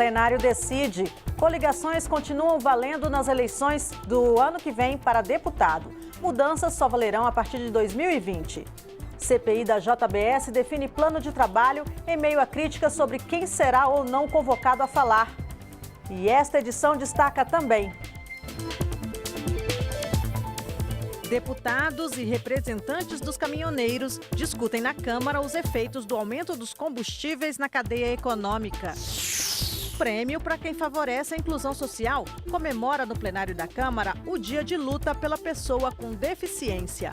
Plenário decide. Coligações continuam valendo nas eleições do ano que vem para deputado. Mudanças só valerão a partir de 2020. CPI da JBS define plano de trabalho em meio a críticas sobre quem será ou não convocado a falar. E esta edição destaca também: deputados e representantes dos caminhoneiros discutem na Câmara os efeitos do aumento dos combustíveis na cadeia econômica. Prêmio para quem favorece a inclusão social comemora no plenário da Câmara o Dia de Luta pela Pessoa com Deficiência.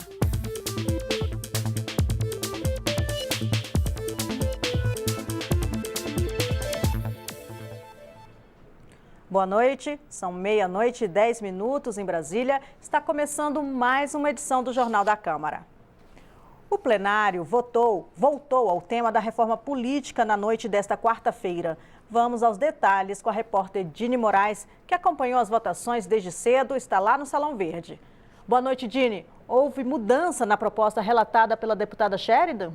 Boa noite, são 00:10 em Brasília. Está começando mais uma edição do Jornal da Câmara. O plenário voltou ao tema da reforma política na noite desta quarta-feira. Vamos aos detalhes com a repórter Dini Moraes, que acompanhou as votações desde cedo, está lá no Salão Verde. Boa noite, Dini. Houve mudança na proposta relatada pela deputada Sheridan?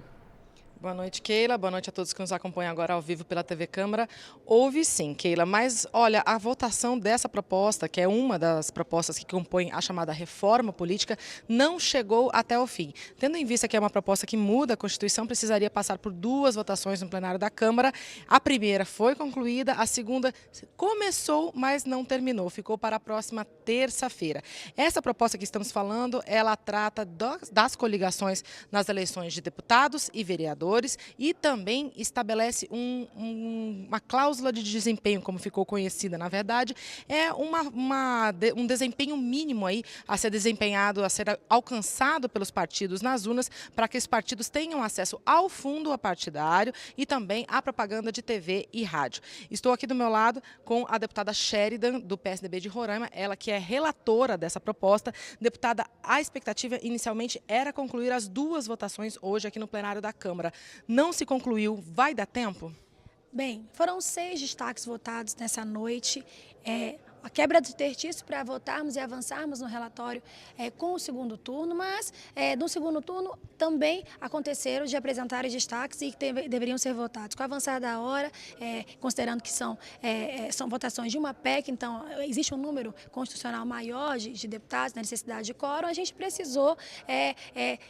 Boa noite, Keila. Boa noite a todos que nos acompanham agora ao vivo pela TV Câmara. Houve sim, Keila, mas olha, a votação dessa proposta, que é uma das propostas que compõem a chamada reforma política, não chegou até o fim. Tendo em vista que é uma proposta que muda a Constituição, precisaria passar por 2 votações no plenário da Câmara. A primeira foi concluída, a segunda começou, mas não terminou. Ficou para a próxima terça-feira. Essa proposta que estamos falando, ela trata das coligações nas eleições de deputados e vereadores, e também estabelece uma cláusula de desempenho, como ficou conhecida. Na verdade, é um desempenho mínimo aí a ser desempenhado, a ser alcançado pelos partidos nas urnas, para que os partidos tenham acesso ao fundo partidário e também à propaganda de TV e rádio. Estou aqui do meu lado com a deputada Sheridan, do PSDB de Roraima, ela que é relatora dessa proposta. Deputada, a expectativa inicialmente era concluir as 2 votações hoje aqui no plenário da Câmara. Não se concluiu, vai dar tempo? Bem, foram 6 destaques votados nessa noite. A quebra de tertício para votarmos e avançarmos no relatório com o segundo turno, mas no segundo turno também aconteceram de apresentar destaques e que deveriam ser votados. Com o avançar da hora, considerando que são votações de uma PEC, então existe um número constitucional maior de deputados, na necessidade de quórum, a gente precisou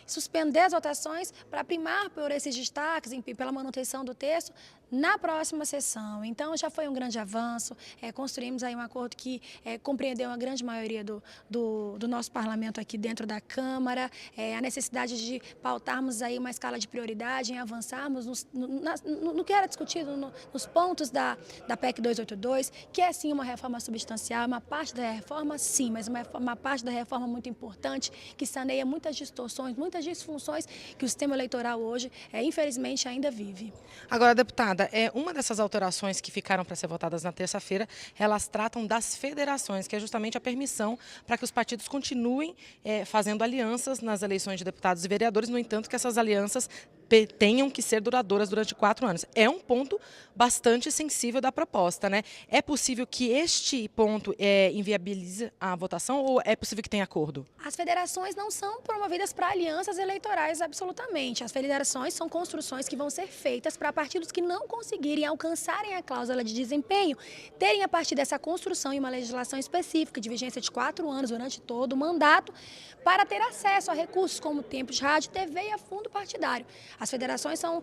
suspender as votações para primar por esses destaques e pela manutenção do texto na próxima sessão. Então já foi um grande avanço, construímos aí um acordo que compreendeu a grande maioria do nosso parlamento aqui dentro da Câmara, a necessidade de pautarmos aí uma escala de prioridade, em avançarmos no que era discutido, nos pontos da PEC 282, que é sim uma reforma substancial, uma parte da reforma sim, mas uma parte da reforma muito importante, que saneia muitas distorções, muitas disfunções que o sistema eleitoral hoje, infelizmente, ainda vive. Agora, deputada, uma dessas alterações que ficaram para ser votadas na terça-feira, elas tratam das federações, que é justamente a permissão para que os partidos continuem fazendo alianças nas eleições de deputados e vereadores, no entanto que essas alianças tenham que ser duradouras durante 4 anos. É um ponto bastante sensível da proposta, né? É possível que este ponto inviabilize a votação ou é possível que tenha acordo? As federações não são promovidas para alianças eleitorais absolutamente. As federações são construções que vão ser feitas para partidos que não conseguirem alcançarem a cláusula de desempenho, terem a partir dessa construção e uma legislação específica de vigência de 4 anos durante todo o mandato, para ter acesso a recursos como tempo de rádio, TV e a fundo partidário. As federações são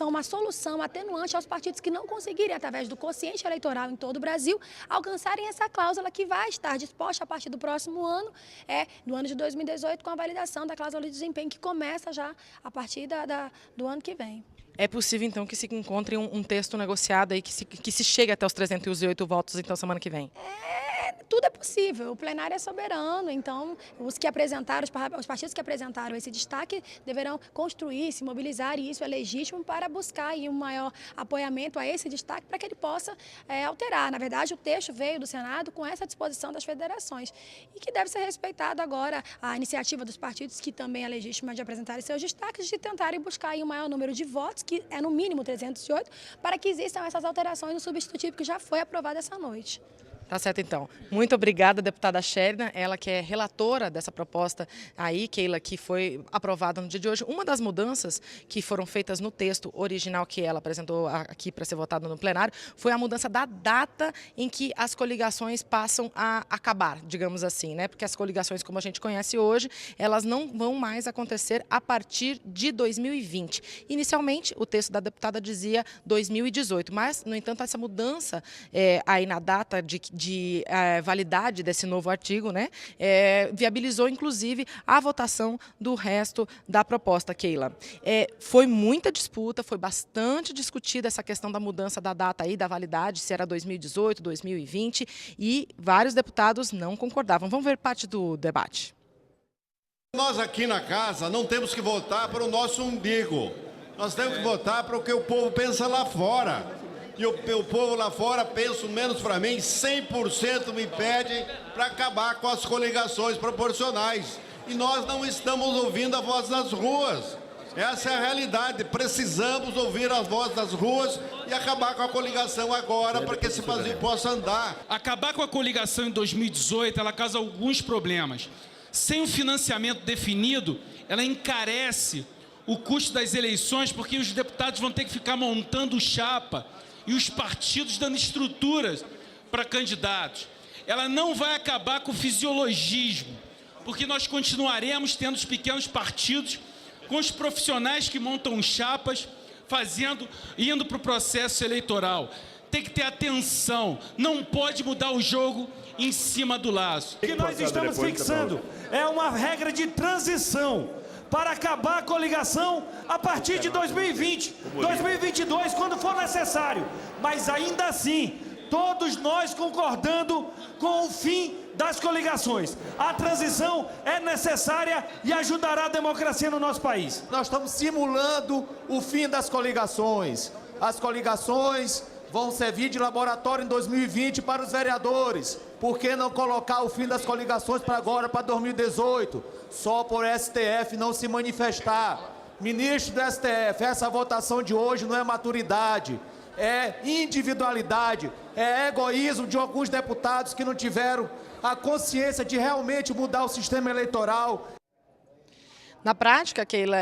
uma solução atenuante aos partidos que não conseguirem, através do quociente eleitoral em todo o Brasil, alcançarem essa cláusula que vai estar disposta a partir do próximo ano, do ano de 2018, com a validação da cláusula de desempenho, que começa já a partir do ano que vem. É possível, então, que se encontre um texto negociado aí, que se chegue até os 308 votos, então, semana que vem? Tudo é possível, o plenário é soberano, então os partidos que apresentaram esse destaque deverão construir, se mobilizar, e isso é legítimo para buscar aí um maior apoiamento a esse destaque para que ele possa alterar. Na verdade, o texto veio do Senado com essa disposição das federações e que deve ser respeitado agora a iniciativa dos partidos, que também é legítima, de apresentarem seus destaques, de tentarem buscar aí um maior número de votos, que é no mínimo 308, para que existam essas alterações no substitutivo que já foi aprovado essa noite. Tá certo, então. Muito obrigada, deputada Sherina, ela que é relatora dessa proposta aí, Keila, que foi aprovada no dia de hoje. Uma das mudanças que foram feitas no texto original que ela apresentou aqui para ser votado no plenário foi a mudança da data em que as coligações passam a acabar, digamos assim, né? Porque as coligações, como a gente conhece hoje, elas não vão mais acontecer a partir de 2020. Inicialmente, o texto da deputada dizia 2018, mas, no entanto, essa mudança aí na data de validade desse novo artigo, né, viabilizou, inclusive, a votação do resto da proposta, Keila. Foi muita disputa, foi bastante discutida essa questão da mudança da data aí, da validade, se era 2018, 2020, e vários deputados não concordavam. Vamos ver parte do debate. Nós aqui na casa não temos que votar para o nosso umbigo, nós temos que votar para o que o povo pensa lá fora. E o povo lá fora, penso menos para mim, 100% me pede para acabar com as coligações proporcionais. E nós não estamos ouvindo a voz das ruas. Essa é a realidade. Precisamos ouvir a voz das ruas e acabar com a coligação agora para que esse Brasil possa andar. Acabar com a coligação em 2018, ela causa alguns problemas. Sem o financiamento definido, ela encarece o custo das eleições, porque os deputados vão ter que ficar montando chapa e os partidos dando estruturas para candidatos. Ela não vai acabar com o fisiologismo, porque nós continuaremos tendo os pequenos partidos com os profissionais que montam chapas, indo para o processo eleitoral. Tem que ter atenção, não pode mudar o jogo em cima do laço. O que nós estamos fixando é uma regra de transição para acabar a coligação a partir de 2020, 2022, quando for necessário. Mas ainda assim, todos nós concordando com o fim das coligações. A transição é necessária e ajudará a democracia no nosso país. Nós estamos simulando o fim das coligações. As coligações vão servir de laboratório em 2020 para os vereadores. Por que não colocar o fim das coligações para agora, para 2018? Só por STF não se manifestar. Ministro do STF, essa votação de hoje não é maturidade, é individualidade, é egoísmo de alguns deputados que não tiveram a consciência de realmente mudar o sistema eleitoral. Na prática, Keila,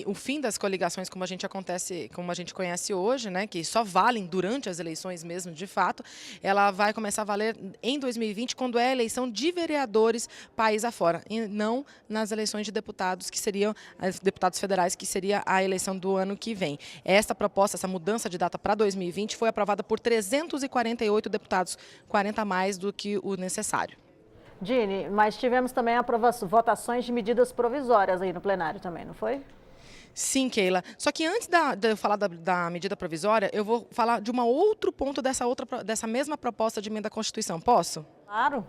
o fim das coligações, como a gente conhece hoje, né, que só valem durante as eleições mesmo, de fato, ela vai começar a valer em 2020, quando é a eleição de vereadores país afora, e não nas eleições de deputados, que seriam deputados federais, que seria a eleição do ano que vem. Essa proposta, essa mudança de data para 2020, foi aprovada por 348 deputados, 40 a mais do que o necessário. Dini, mas tivemos também votações de medidas provisórias aí no plenário também, não foi? Sim, Keila. Só que antes de eu falar da medida provisória, eu vou falar de um outro ponto dessa mesma proposta de emenda à Constituição. Posso? Claro.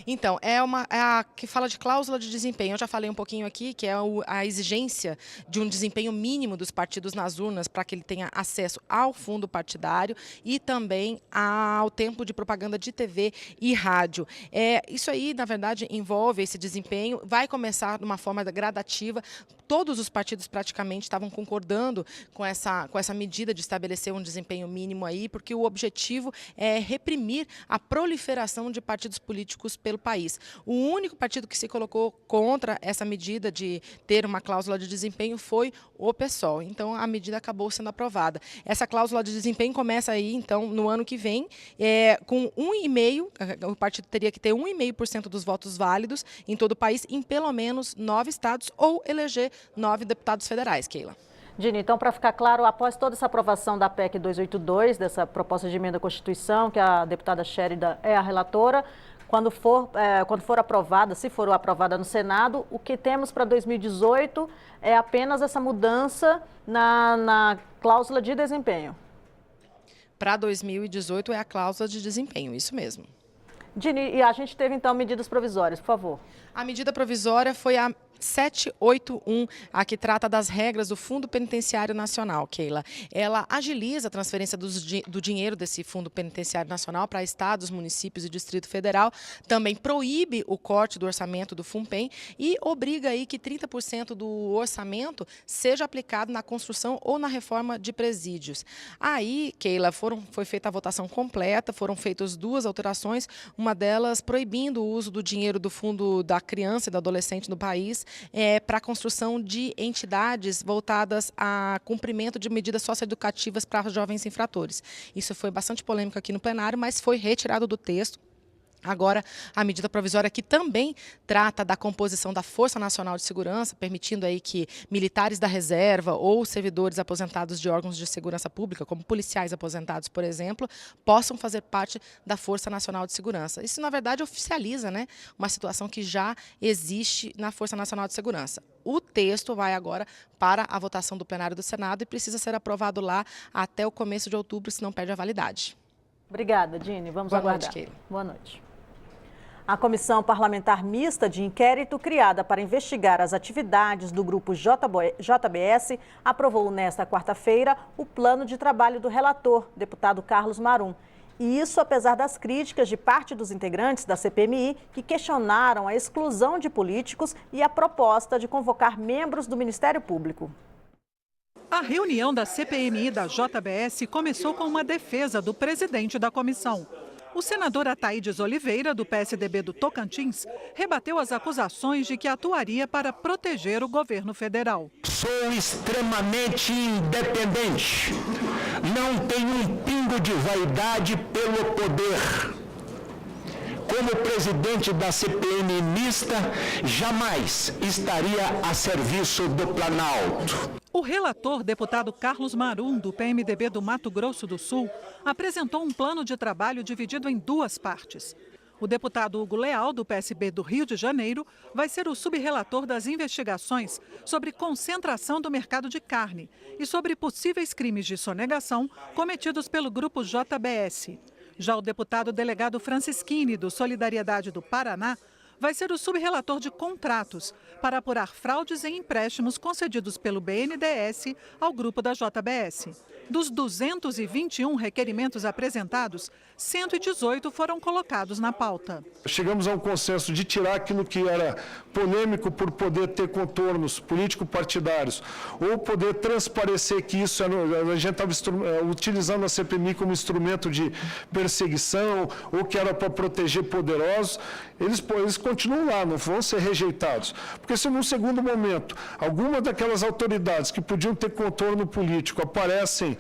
Então, é a que fala de cláusula de desempenho. Eu já falei um pouquinho aqui, que é a exigência de um desempenho mínimo dos partidos nas urnas para que ele tenha acesso ao fundo partidário e também ao tempo de propaganda de TV e rádio. Isso aí, na verdade, envolve esse desempenho, vai começar de uma forma gradativa. Todos os partidos praticamente estavam concordando com essa medida de estabelecer um desempenho mínimo aí, porque o objetivo é reprimir a proliferação de partidos políticos pelo país. O único partido que se colocou contra essa medida de ter uma cláusula de desempenho foi o PSOL. Então, a medida acabou sendo aprovada. Essa cláusula de desempenho começa aí, então, no ano que vem, com 1,5%, o partido teria que ter 1,5% dos votos válidos em todo o país, em pelo menos 9 estados, ou eleger 9 deputados federais, Keila. Dini, então, para ficar claro, após toda essa aprovação da PEC 282, dessa proposta de emenda à Constituição, que a deputada Sherida é a relatora, quando for aprovada, se for aprovada no Senado, o que temos para 2018 é apenas essa mudança na cláusula de desempenho. Para 2018 é a cláusula de desempenho, isso mesmo. Dini, e a gente teve, então, medidas provisórias, por favor. A medida provisória foi 781, a que trata das regras do Fundo Penitenciário Nacional, Keila. Ela agiliza a transferência do dinheiro desse Fundo Penitenciário Nacional para estados, municípios e Distrito Federal. Também proíbe o corte do orçamento do FUNPEN e obriga aí que 30% do orçamento seja aplicado na construção ou na reforma de presídios. Aí, Keila, foi feita a votação completa, foram feitas 2 alterações, uma delas proibindo o uso do dinheiro do Fundo da Criança e do Adolescente no país, para a construção de entidades voltadas a cumprimento de medidas socioeducativas para jovens infratores. Isso foi bastante polêmico aqui no plenário, mas foi retirado do texto. Agora, a medida provisória que também trata da composição da Força Nacional de Segurança, permitindo aí que militares da reserva ou servidores aposentados de órgãos de segurança pública, como policiais aposentados, por exemplo, possam fazer parte da Força Nacional de Segurança. Isso, na verdade, oficializa, né, uma situação que já existe na Força Nacional de Segurança. O texto vai agora para a votação do plenário do Senado e precisa ser aprovado lá até o começo de outubro, senão perde a validade. Obrigada, Dini. Vamos Boa aguardar. Noite, Keila. Boa noite. A Comissão Parlamentar Mista de Inquérito, criada para investigar as atividades do Grupo JBS, aprovou nesta quarta-feira o plano de trabalho do relator, deputado Carlos Marum. E isso apesar das críticas de parte dos integrantes da CPMI, que questionaram a exclusão de políticos e a proposta de convocar membros do Ministério Público. A reunião da CPMI da JBS começou com uma defesa do presidente da comissão. O senador Ataídes Oliveira, do PSDB do Tocantins, rebateu as acusações de que atuaria para proteger o governo federal. Sou extremamente independente. Não tenho um pingo de vaidade pelo poder. Como presidente da CPMI mista, jamais estaria a serviço do Planalto. O relator, deputado Carlos Marum, do PMDB do Mato Grosso do Sul, apresentou um plano de trabalho dividido em 2 partes. O deputado Hugo Leal, do PSB do Rio de Janeiro, vai ser o subrelator das investigações sobre concentração do mercado de carne e sobre possíveis crimes de sonegação cometidos pelo Grupo JBS. Já o deputado delegado Francisquini, do Solidariedade do Paraná, vai ser o subrelator de contratos para apurar fraudes em empréstimos concedidos pelo BNDES ao grupo da JBS. Dos 221 requerimentos apresentados, 118 foram colocados na pauta. Chegamos a um consenso de tirar aquilo que era polêmico por poder ter contornos político-partidários, ou poder transparecer que isso era, a gente estava utilizando a CPMI como instrumento de perseguição, ou que era para proteger poderosos. Eles continuam lá, não vão ser rejeitados. Porque se num segundo momento, alguma daquelas autoridades que podiam ter contorno político aparecem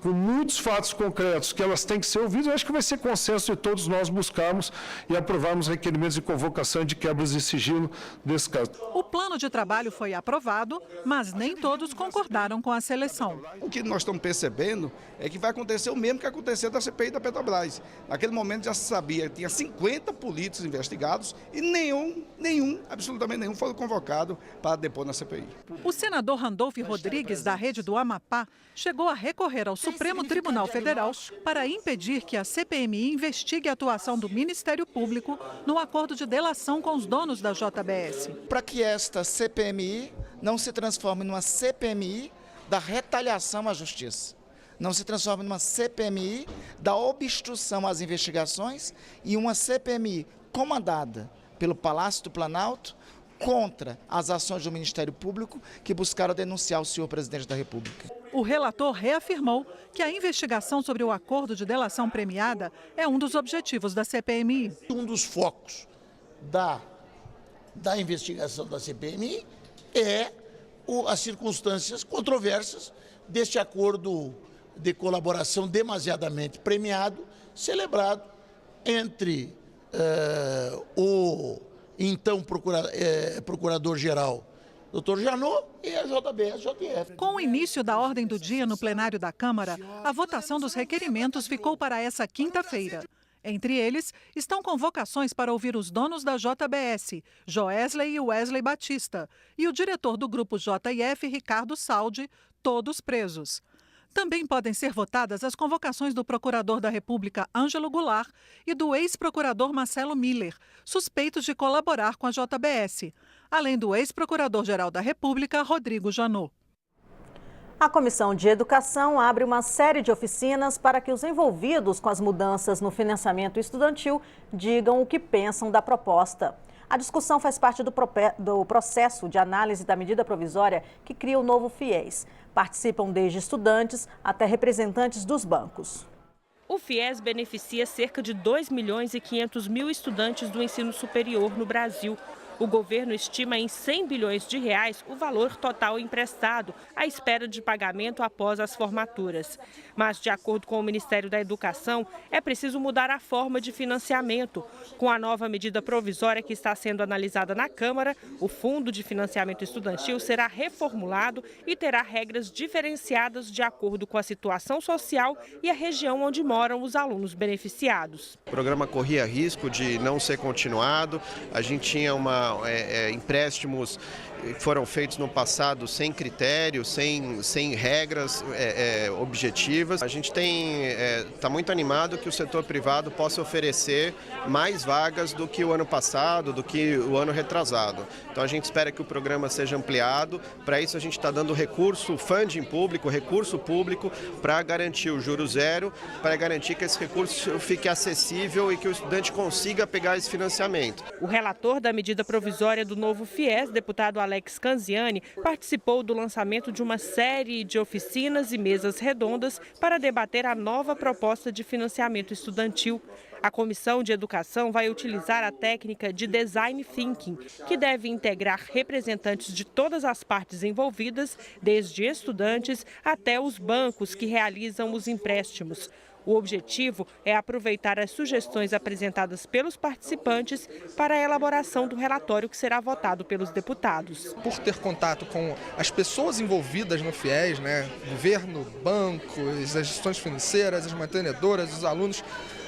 com muitos fatos concretos que elas têm que ser ouvidas, eu acho que vai ser consenso de todos nós buscarmos e aprovarmos requerimentos de convocação de quebras de sigilo desse caso. O plano de trabalho foi aprovado, mas nem todos concordaram com a seleção. O que nós estamos percebendo é que vai acontecer o mesmo que aconteceu da CPI da Petrobras. Naquele momento já se sabia que tinha 50 políticos investigados e absolutamente nenhum, foi convocado para depor na CPI. O senador Randolfo Rodrigues, da Rede do Amapá, chegou a recorrer ao Supremo Tribunal Federal para impedir que a CPMI investigue a atuação do Ministério Público no acordo de delação com os donos da JBS. Para que esta CPMI não se transforme numa CPMI da retaliação à justiça, não se transforme numa CPMI da obstrução às investigações e uma CPMI comandada pelo Palácio do Planalto contra as ações do Ministério Público que buscaram denunciar o senhor presidente da República. O relator reafirmou que a investigação sobre o acordo de delação premiada é um dos objetivos da CPMI. Um dos focos da investigação da CPMI é as circunstâncias controversas deste acordo de colaboração demasiadamente premiado, celebrado entre o então procurador-geral, Dr. Janot, e a JBS-JF. Com o início da ordem do dia no plenário da Câmara, a votação dos requerimentos ficou para essa quinta-feira. Entre eles, estão convocações para ouvir os donos da JBS, Joesley e Wesley Batista, e o diretor do Grupo JF, Ricardo Saldi, todos presos. Também podem ser votadas as convocações do procurador da República, Ângelo Goulart, e do ex-procurador Marcelo Miller, suspeitos de colaborar com a JBS, além do ex-procurador-geral da República, Rodrigo Janot. A Comissão de Educação abre uma série de oficinas para que os envolvidos com as mudanças no financiamento estudantil digam o que pensam da proposta. A discussão faz parte do processo de análise da medida provisória que cria o novo FIES. Participam desde estudantes até representantes dos bancos. O FIES beneficia cerca de 2.500.000 estudantes do ensino superior no Brasil. O governo estima em 100 bilhões de reais o valor total emprestado à espera de pagamento após as formaturas. Mas, de acordo com o Ministério da Educação, é preciso mudar a forma de financiamento. Com a nova medida provisória que está sendo analisada na Câmara, o Fundo de Financiamento Estudantil será reformulado e terá regras diferenciadas de acordo com a situação social e a região onde moram os alunos beneficiados. O programa corria risco de não ser continuado. A gente tinha empréstimos que foram feitos no passado sem critérios, sem regras objetivas. A gente está muito animado que o setor privado possa oferecer mais vagas do que o ano passado, do que o ano retrasado. Então a gente espera que o programa seja ampliado. Para isso a gente está dando funding público, recurso público para garantir o juro zero, para garantir que esse recurso fique acessível e que o estudante consiga pegar esse financiamento. O relator da medida provisória do novo FIES, deputado Alex Canziani, participou do lançamento de uma série de oficinas e mesas redondas para debater a nova proposta de financiamento estudantil. A Comissão de Educação vai utilizar a técnica de Design Thinking, que deve integrar representantes de todas as partes envolvidas, desde estudantes até os bancos que realizam os empréstimos. O objetivo é aproveitar as sugestões apresentadas pelos participantes para a elaboração do relatório que será votado pelos deputados. Por ter contato com as pessoas envolvidas no FIES, governo, bancos, as gestões financeiras, as mantenedoras, os alunos,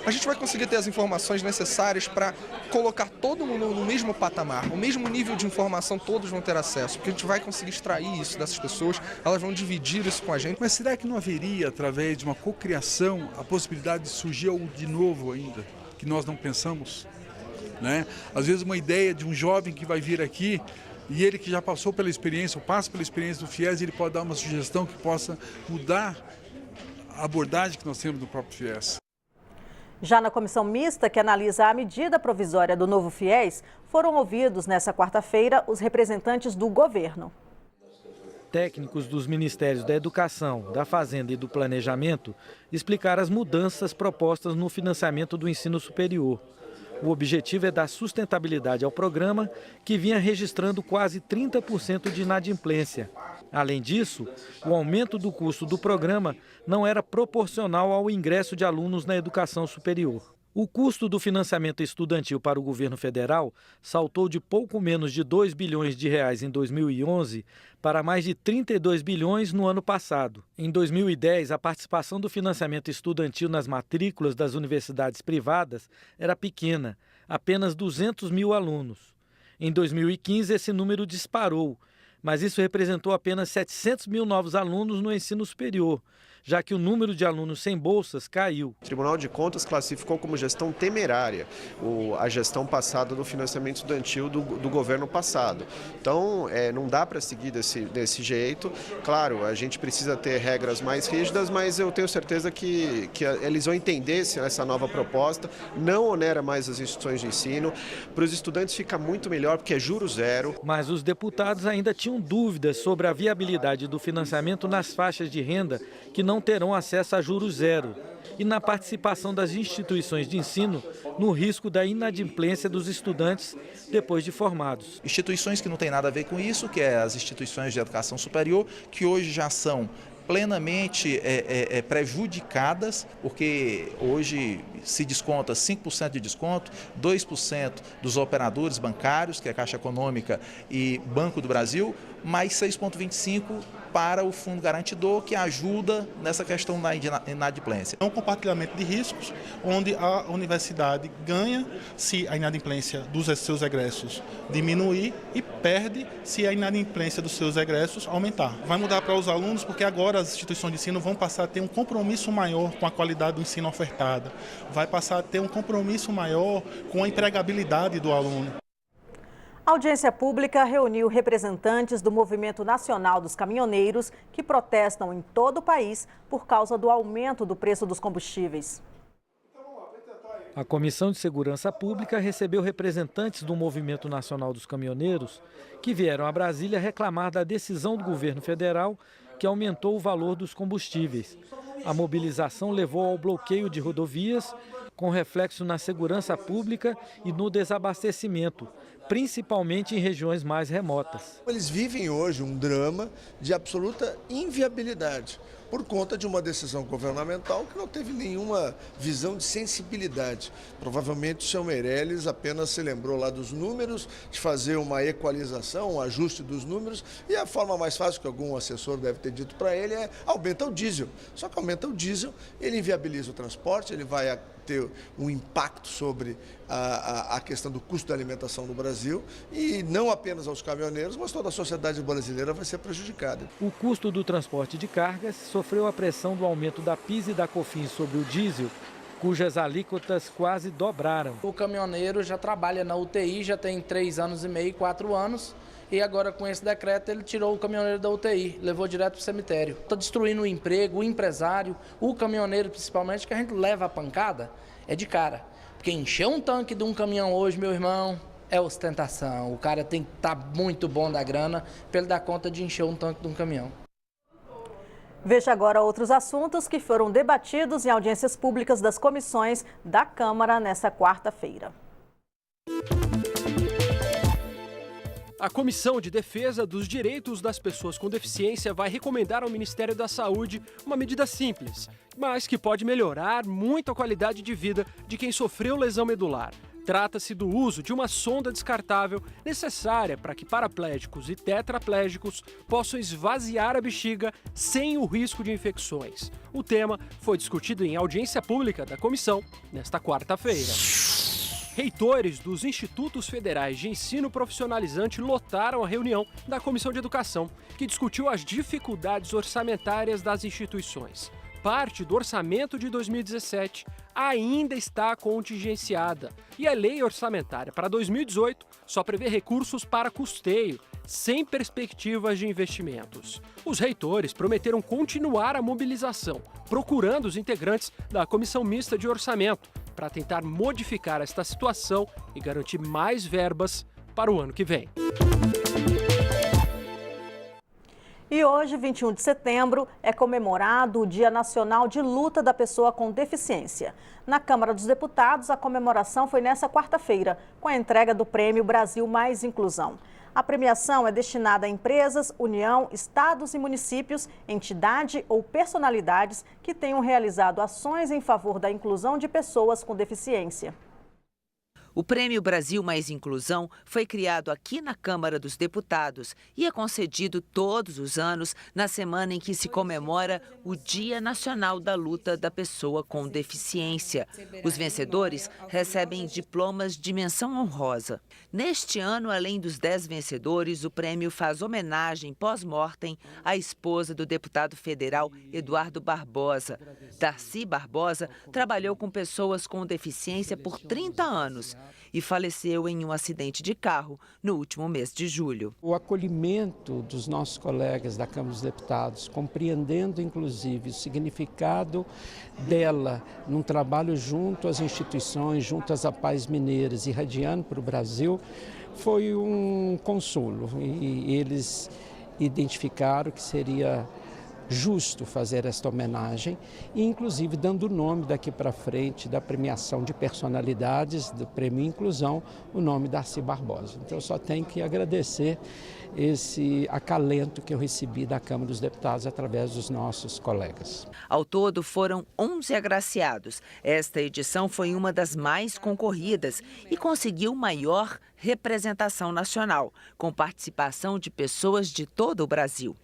a gente vai conseguir ter as informações necessárias para colocar todo mundo no mesmo patamar, o mesmo nível de informação todos vão ter acesso, porque a gente vai conseguir extrair isso dessas pessoas, elas vão dividir isso com a gente. Mas será que não haveria, através de uma cocriação, a possibilidade de surgir algo de novo ainda, que nós não pensamos? Às vezes uma ideia de um jovem que vai vir aqui, e ele que já passou pela experiência, ou passa pela experiência do FIES, ele pode dar uma sugestão que possa mudar a abordagem que nós temos do próprio FIES. Já na comissão mista que analisa a medida provisória do novo FIES, foram ouvidos nesta quarta-feira os representantes do governo. Técnicos dos Ministérios da Educação, da Fazenda e do Planejamento explicaram as mudanças propostas no financiamento do ensino superior. O objetivo é dar sustentabilidade ao programa, que vinha registrando quase 30% de inadimplência. Além disso, o aumento do custo do programa não era proporcional ao ingresso de alunos na educação superior. O custo do financiamento estudantil para o governo federal saltou de pouco menos de 2 bilhões de reais em 2011 para mais de 32 bilhões no ano passado. Em 2010, a participação do financiamento estudantil nas matrículas das universidades privadas era pequena, apenas 200 mil alunos. Em 2015, esse número disparou, mas isso representou apenas 700 mil novos alunos no ensino superior, já que o número de alunos sem bolsas caiu. O Tribunal de Contas classificou como gestão temerária a gestão passada do financiamento estudantil do governo passado. Então, não dá para seguir desse jeito. Claro, a gente precisa ter regras mais rígidas, mas eu tenho certeza que eles vão entender essa nova proposta, não onera mais as instituições de ensino. Para os estudantes fica muito melhor, porque é juro zero. Mas os deputados ainda tinham dúvidas sobre a viabilidade do financiamento nas faixas de renda que não terão acesso a juros zero e na participação das instituições de ensino no risco da inadimplência dos estudantes depois de formados. Instituições que não têm nada a ver com isso, que é as instituições de educação superior, que hoje já são plenamente prejudicadas, porque hoje se desconta 5% de desconto, 2% dos operadores bancários, que é a Caixa Econômica e Banco do Brasil, mais 6,25% para o Fundo Garantidor, que ajuda nessa questão da inadimplência. É um compartilhamento de riscos, onde a universidade ganha se a inadimplência dos seus egressos diminuir e perde se a inadimplência dos seus egressos aumentar. Vai mudar para os alunos porque agora as instituições de ensino vão passar a ter um compromisso maior com a qualidade do ensino ofertado, vai passar a ter um compromisso maior com a empregabilidade do aluno. A audiência pública reuniu representantes do Movimento Nacional dos Caminhoneiros que protestam em todo o país por causa do aumento do preço dos combustíveis. A Comissão de Segurança Pública recebeu representantes do Movimento Nacional dos Caminhoneiros que vieram a Brasília reclamar da decisão do governo federal que aumentou o valor dos combustíveis. A mobilização levou ao bloqueio de rodovias, com reflexo na segurança pública e no desabastecimento, principalmente em regiões mais remotas. Eles vivem hoje um drama de absoluta inviabilidade por conta de uma decisão governamental que não teve nenhuma visão de sensibilidade. Provavelmente o seu Meirelles apenas se lembrou lá dos números, de fazer uma equalização, um ajuste dos números, e a forma mais fácil que algum assessor deve ter dito para ele é aumenta o diesel. Só que aumenta o diesel, ele inviabiliza o transporte, ele vai ter um impacto sobre a questão do custo da alimentação no Brasil e não apenas aos caminhoneiros, mas toda a sociedade brasileira vai ser prejudicada. O custo do transporte de cargas sofreu a pressão do aumento da PIS e da COFINS sobre o diesel, cujas alíquotas quase dobraram. O caminhoneiro já trabalha na UTI, já tem 3 anos e meio, 4 anos, e agora com esse decreto ele tirou o caminhoneiro da UTI, levou direto para o cemitério. Está destruindo o emprego, o empresário, o caminhoneiro principalmente, que a gente leva a pancada, é de cara. Porque encher um tanque de um caminhão hoje, meu irmão, é ostentação. O cara tem que estar muito bom da grana para ele dar conta de encher um tanque de um caminhão. Veja agora outros assuntos que foram debatidos em audiências públicas das comissões da Câmara nesta quarta-feira. A Comissão de Defesa dos Direitos das Pessoas com Deficiência vai recomendar ao Ministério da Saúde uma medida simples, mas que pode melhorar muito a qualidade de vida de quem sofreu lesão medular. Trata-se do uso de uma sonda descartável necessária para que paraplégicos e tetraplégicos possam esvaziar a bexiga sem o risco de infecções. O tema foi discutido em audiência pública da comissão nesta quarta-feira. Reitores dos Institutos Federais de Ensino Profissionalizante lotaram a reunião da Comissão de Educação, que discutiu as dificuldades orçamentárias das instituições. Parte do orçamento de 2017 ainda está contingenciada e a lei orçamentária para 2018 só prevê recursos para custeio, sem perspectivas de investimentos. Os reitores prometeram continuar a mobilização, procurando os integrantes da Comissão Mista de Orçamento, para tentar modificar esta situação e garantir mais verbas para o ano que vem. E hoje, 21 de setembro, é comemorado o Dia Nacional de Luta da Pessoa com Deficiência. Na Câmara dos Deputados, a comemoração foi nesta quarta-feira, com a entrega do Prêmio Brasil Mais Inclusão. A premiação é destinada a empresas, União, estados e municípios, entidade ou personalidades que tenham realizado ações em favor da inclusão de pessoas com deficiência. O Prêmio Brasil Mais Inclusão foi criado aqui na Câmara dos Deputados e é concedido todos os anos na semana em que se comemora o Dia Nacional da Luta da Pessoa com Deficiência. Os vencedores recebem diplomas de menção honrosa. Neste ano, além dos 10 vencedores, o prêmio faz homenagem pós-mortem à esposa do deputado federal Eduardo Barbosa. Darcy Barbosa trabalhou com pessoas com deficiência por 30 anos e faleceu em um acidente de carro no último mês de julho. O acolhimento dos nossos colegas da Câmara dos Deputados, compreendendo inclusive o significado dela num trabalho junto às instituições, junto às APAES mineiras, irradiando para o Brasil, foi um consolo. E eles identificaram que seria justo fazer esta homenagem e, inclusive, dando o nome daqui para frente da premiação de personalidades do Prêmio Inclusão, o nome Darcy Barbosa. Então, eu só tenho que agradecer esse acalento que eu recebi da Câmara dos Deputados através dos nossos colegas. Ao todo, foram 11 agraciados. Esta edição foi uma das mais concorridas e conseguiu maior representação nacional, com participação de pessoas de todo o Brasil.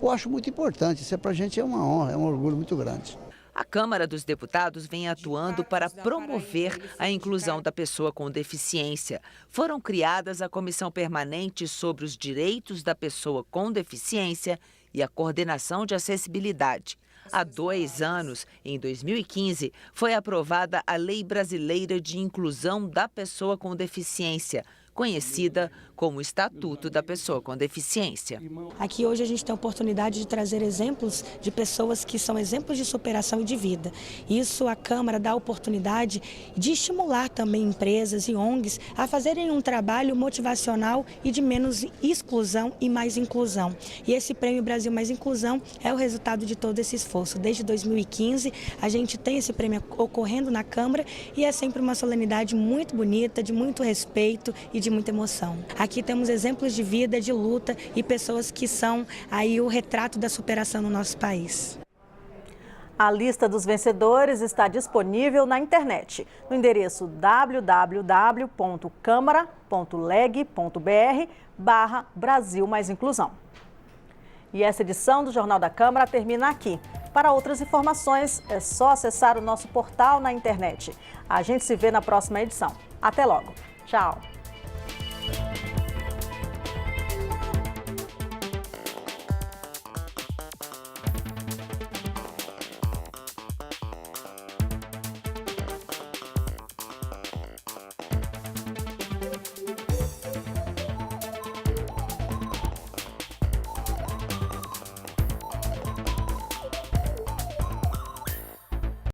Eu acho muito importante, isso para a gente é uma honra, é um orgulho muito grande. A Câmara dos Deputados vem atuando para promover a inclusão da pessoa com deficiência. Foram criadas a Comissão Permanente sobre os Direitos da Pessoa com Deficiência e a Coordenação de Acessibilidade. Há 2 anos, em 2015, foi aprovada a Lei Brasileira de Inclusão da Pessoa com Deficiência, conhecida como Estatuto da Pessoa com Deficiência. Aqui hoje a gente tem a oportunidade de trazer exemplos de pessoas que são exemplos de superação e de vida. Isso a Câmara dá a oportunidade de estimular também empresas e ONGs a fazerem um trabalho motivacional e de menos exclusão e mais inclusão. E esse Prêmio Brasil Mais Inclusão é o resultado de todo esse esforço. Desde 2015 a gente tem esse prêmio ocorrendo na Câmara e é sempre uma solenidade muito bonita, de muito respeito e de muita emoção. Aqui temos exemplos de vida, de luta e pessoas que são aí o retrato da superação no nosso país. A lista dos vencedores está disponível na internet, no endereço www.câmara.leg.br/Brasil Mais Inclusão. E essa edição do Jornal da Câmara termina aqui. Para outras informações, é só acessar o nosso portal na internet. A gente se vê na próxima edição. Até logo. Tchau.